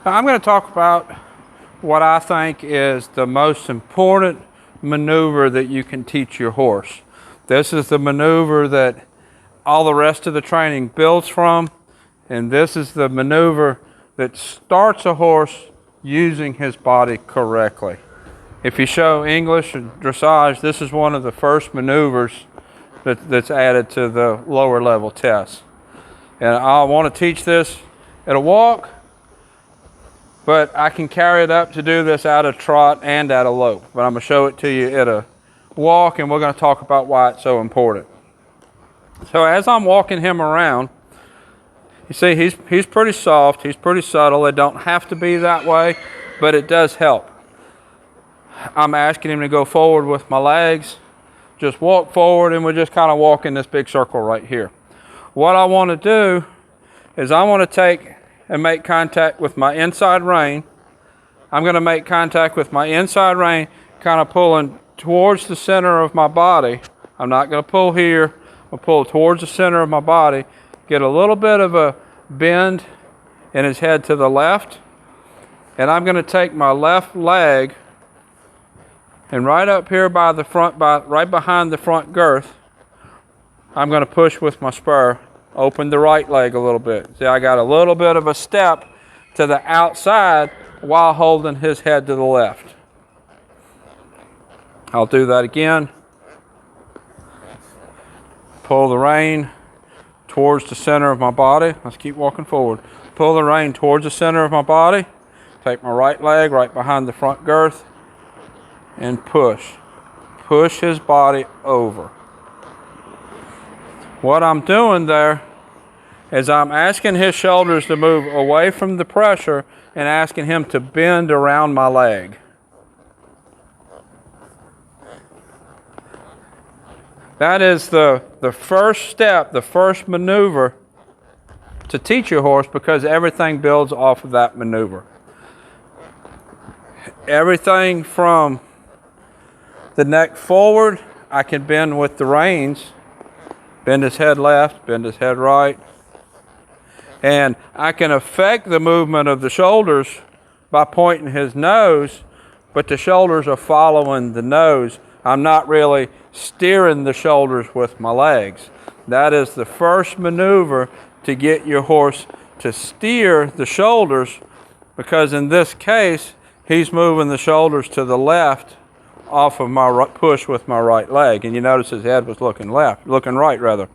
Now, I'm going to talk about what I think is the most important maneuver that you can teach your horse. This is the maneuver that all the rest of the training builds from, and this is the maneuver that starts a horse using his body correctly. If you show English and dressage, this is one of the first maneuvers that's added to the lower level tests. And I want to teach this at a walk, but I can carry it up to do this at a trot and at a lope. But I'm going to show it to you at a walk, and we're going to talk about why it's so important. So as I'm walking him around, you see he's pretty soft, he's pretty subtle. It don't have to be that way, but it does help. I'm asking him to go forward with my legs, just walk forward, and we're just kind of walking this big circle right here. What I want to do is I want to take and make contact with my inside rein. I'm going to make contact with my inside rein, kind of pulling towards the center of my body. I'm not going to pull here. I'll pull towards the center of my body, get a little bit of a bend in his head to the left, and I'm going to take my left leg and right up here by the front, right behind the front girth, I'm going to push with my spur, open the right leg a little bit. See, I got a little bit of a step to the outside while holding his head to the left. I'll do that again. Pull the rein towards the center of my body. Let's keep walking forward. Pull the rein towards the center of my body. Take my right leg right behind the front girth and push. Push his body over. What I'm doing there is I'm asking his shoulders to move away from the pressure and asking him to bend around my leg. That is the first step, the first maneuver to teach your horse, because everything builds off of that maneuver. Everything from the neck forward, I can bend with the reins. Bend his head left, bend his head right. And I can affect the movement of the shoulders by pointing his nose, but the shoulders are following the nose. I'm not really steering the shoulders with my legs. That is the first maneuver to get your horse to steer the shoulders, because in this case, he's moving the shoulders to the left off of my push with my right leg, and you notice his head was looking right rather.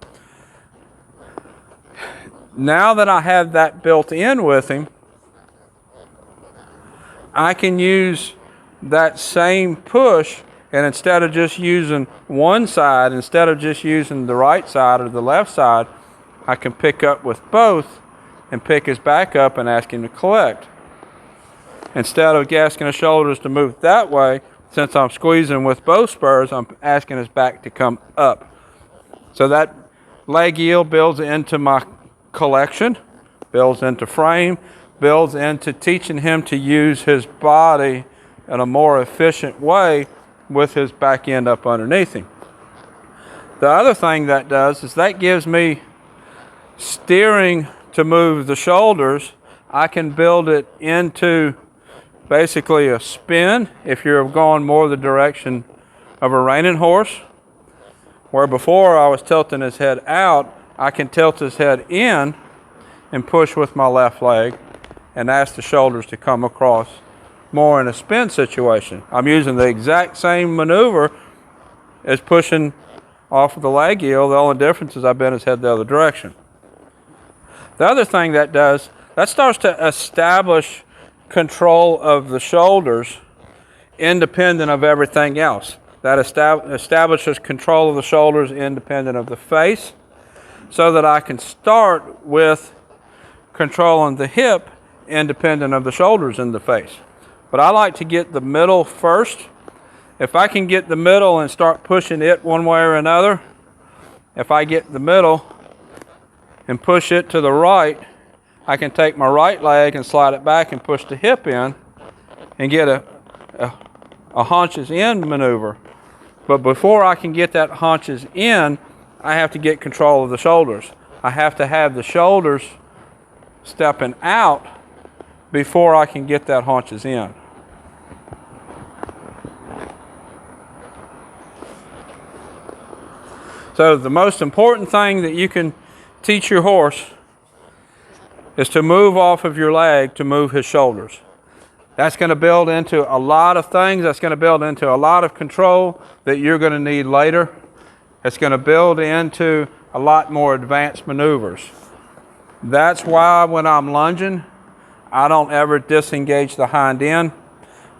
Now that I have that built in with him, I can use that same push, and instead of just using one side, instead of just using the right side or the left side, I can pick up with both and pick his back up and ask him to collect. Instead of asking his shoulders to move that way, since I'm squeezing with both spurs, I'm asking his back to come up. So that leg yield builds into my collection, builds into frame, builds into teaching him to use his body in a more efficient way with his back end up underneath him. The other thing that does is that gives me steering to move the shoulders. I can build it into basically a spin if you're going more the direction of a reining horse, where before I was tilting his head out, I can tilt his head in and push with my left leg and ask the shoulders to come across more in a spin situation. I'm using the exact same maneuver as pushing off of the leg yield. The only difference is I bend his head the other direction. The other thing that does, that starts to establish control of the shoulders independent of everything else. That establishes control of the shoulders independent of the face, so that I can start with controlling the hip independent of the shoulders in the face. But I like to get the middle first. If I can get the middle and start pushing it one way or another, if I get the middle and push it to the right, I can take my right leg and slide it back and push the hip in and get a haunches in maneuver. But before I can get that haunches in, I have to get control of the shoulders. I have to have the shoulders stepping out before I can get that haunches in. So the most important thing that you can teach your horse is to move off of your leg to move his shoulders. That's going to build into a lot of things. That's going to build into a lot of control that you're going to need later. It's going to build into a lot more advanced maneuvers. That's why when I'm lunging, I don't ever disengage the hind end.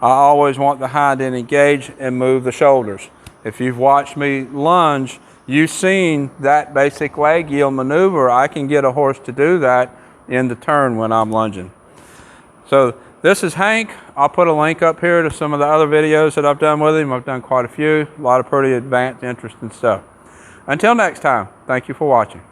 I always want the hind end engaged and move the shoulders. If you've watched me lunge, you've seen that basic leg yield maneuver. I can get a horse to do that in the turn when I'm lunging. So this is Hank. I'll put a link up here to some of the other videos that I've done with him. I've done quite a few, a lot of pretty advanced, interesting stuff. Until next time, thank you for watching.